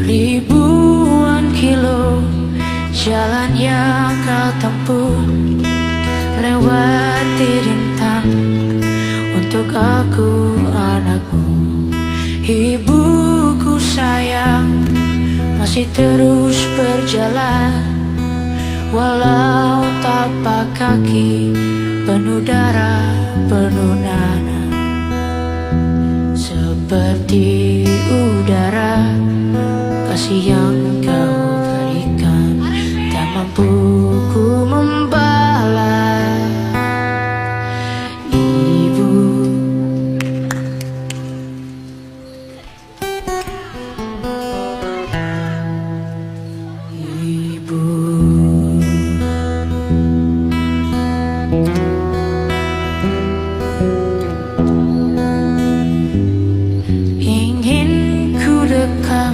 Ribuan kilo jalan yang kau tempuh, lewati rintang untuk aku anakmu. Ibuku sayang, masih terus berjalan, walau tapak kaki penuh darah, penuh nanah. Seperti udara, kasih yang kau berikan tak mampu ku membalas. Ibu, ibu, ingin ku dekat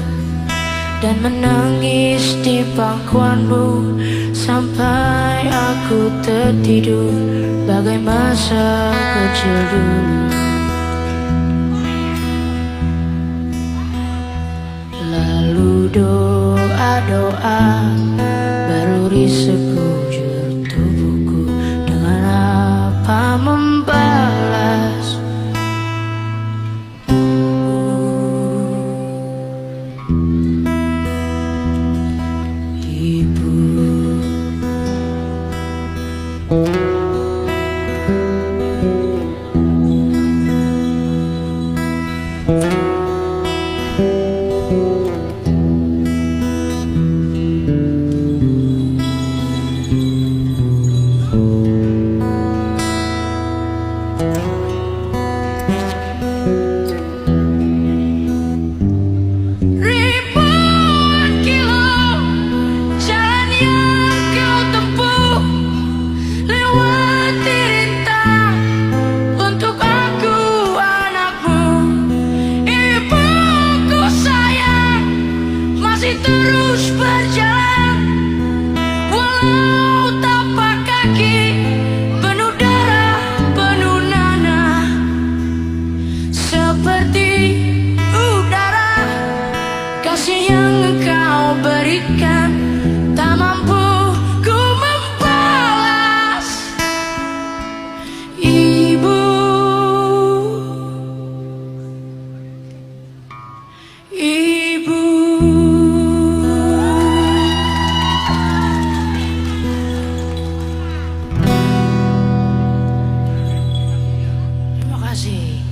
dan menangis di pangkuanmu sampai aku tertidur bagai masa kecil dulu. Lalu doa-doa baruri sekujur tubuhku, dengan apa membalas. Ribuan kilo jalan yang kau tempuh, lewati rintang untuk aku anakmu. Ibuku sayang, masih terus berjalan, walau tapak kaki penuh darah, penuh nanah. Seperti udara, kasih yang engkau berikan tak mampu ku membalas. Ibu, ibu, terima kasih.